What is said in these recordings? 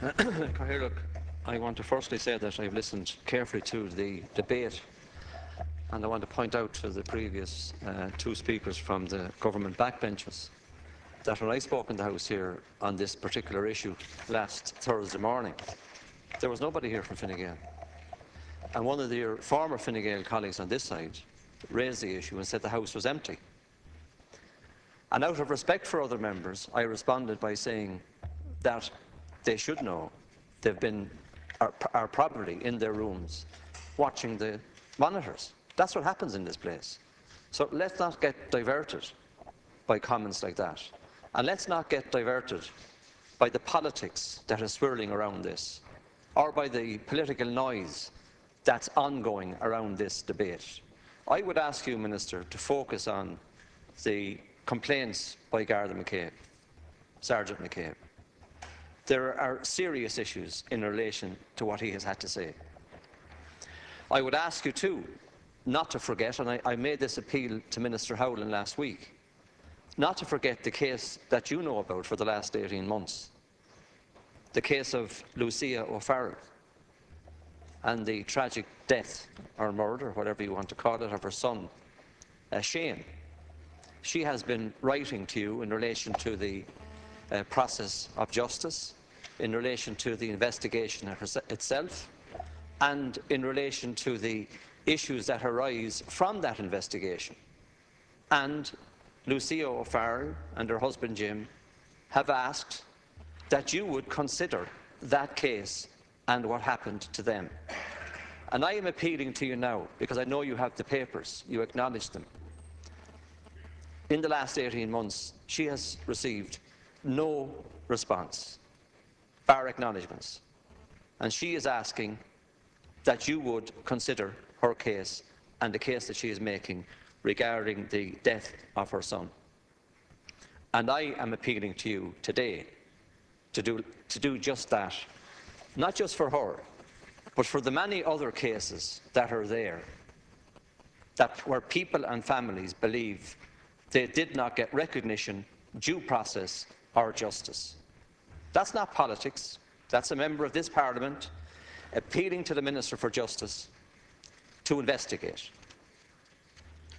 Look, I want to firstly say that I've listened carefully to the debate, and I want to point out to the previous two speakers from the government backbenches that when I spoke in the House here on this particular issue last Thursday morning, there was nobody here from Fine Gael. And one of your former Fine Gael colleagues on this side raised the issue and said the House was empty. And out of respect for other members, I responded by saying that they should know are probably in their rooms watching the monitors. That's what happens in this place. So let's not get diverted by comments like that. And let's not get diverted by the politics that is swirling around this, or by the political noise that's ongoing around this debate. I would ask you, Minister, to focus on the complaints by Garda McCabe, Sergeant McCabe. There are serious issues in relation to what he has had to say. I would ask you too not to forget, and I made this appeal to Minister Howland last week, not to forget the case that you know about for the last 18 months, the case of Lucia O'Farrell and the tragic death or murder, whatever you want to call it, of her son, Shane. She has been writing to you in relation to the process of justice, in relation to the investigation itself, and in relation to the issues that arise from that investigation. And Lucia O'Farrell and her husband Jim have asked that you would consider that case and what happened to them. And I am appealing to you now, because I know you have the papers, you acknowledge them. In the last 18 months, she has received no response, bar acknowledgements. And she is asking that you would consider her case and the case that she is making regarding the death of her son. And I am appealing to you today to do just that, not just for her, but for the many other cases that are there, where people and families believe they did not get recognition, due process or justice. That's not politics. That's a member of this Parliament appealing to the Minister for Justice to investigate.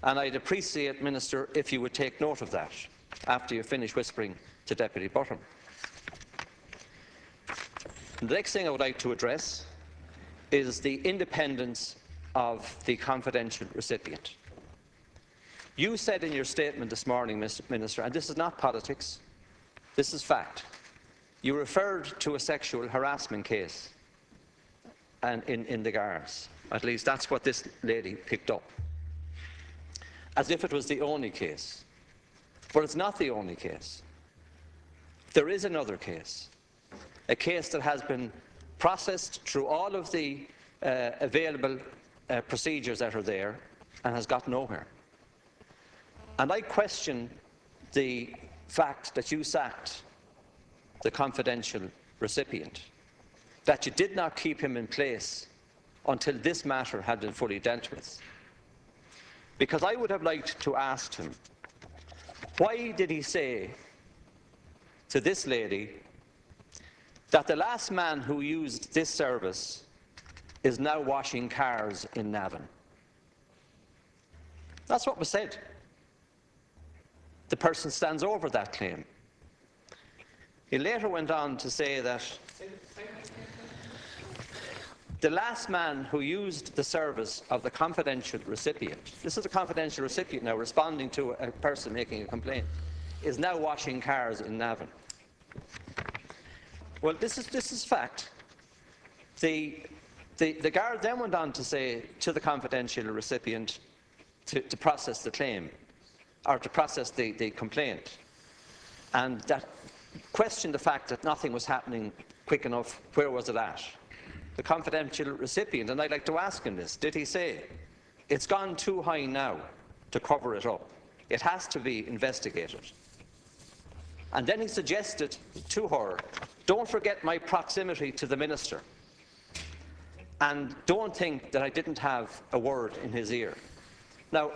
And I'd appreciate, Minister, if you would take note of that after you finish whispering to Deputy Button. The next thing I would like to address is the independence of the confidential recipient. You said in your statement this morning, Minister, and this is not politics, this is fact, you referred to a sexual harassment case and in the Guards. At least that's what this lady picked up, as if it was the only case. But it's not the only case. There is another case, a case that has been processed through all of the available procedures that are there and has got nowhere. And I question the fact that you sacked the confidential recipient, that you did not keep him in place until this matter had been fully dealt with. Because I would have liked to ask him, why did he say to this lady that the last man who used this service is now washing cars in Navan? That's what was said. The person stands over that claim. He later went on to say that the last man who used the service of the confidential recipient, this is a confidential recipient now responding to a person making a complaint, is now washing cars in Navan. Well, this is fact. The Guard then went on to say to the confidential recipient to process the claim, or to process the complaint, and that questioned the fact that nothing was happening quick enough. Where was it at? The confidential recipient, and I'd like to ask him this, did he say, it's gone too high now to cover it up, it has to be investigated? And then he suggested to her, don't forget my proximity to the Minister, and don't think that I didn't have a word in his ear. Now,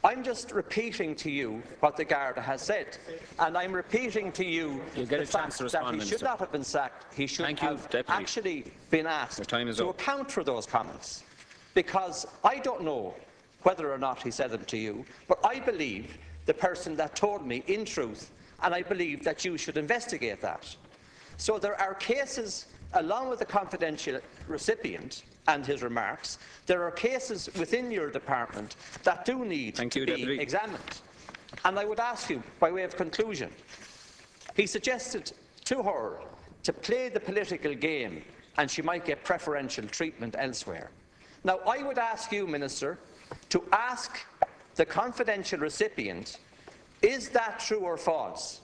I'm just repeating to you what the Garda has said, and I'm repeating to you You'll get the a chance fact to respond, that he Minister. should not have been sacked. He should Thank you, have Deputy. actually been asked Your time is to up. account for those comments, because I don't know whether or not he said them to you, but I believe the person that told me in truth, and I believe that you should investigate that. So there are cases, along with the confidential recipient and his remarks, there are cases within your department that do need to be examined. And I would ask you, by way of conclusion, he suggested to her to play the political game and she might get preferential treatment elsewhere. Now, I would ask you, Minister, to ask the confidential recipient, is that true or false?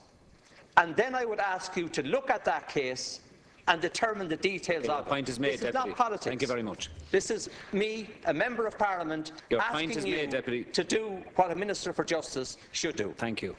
And then I would ask you to look at that case and determine the details of it. Your point is made, This Deputy. is not politics. Thank you very much. This is me, a Member of Parliament, Your point asking is you made, Deputy. to do what a Minister for Justice should do. Thank you.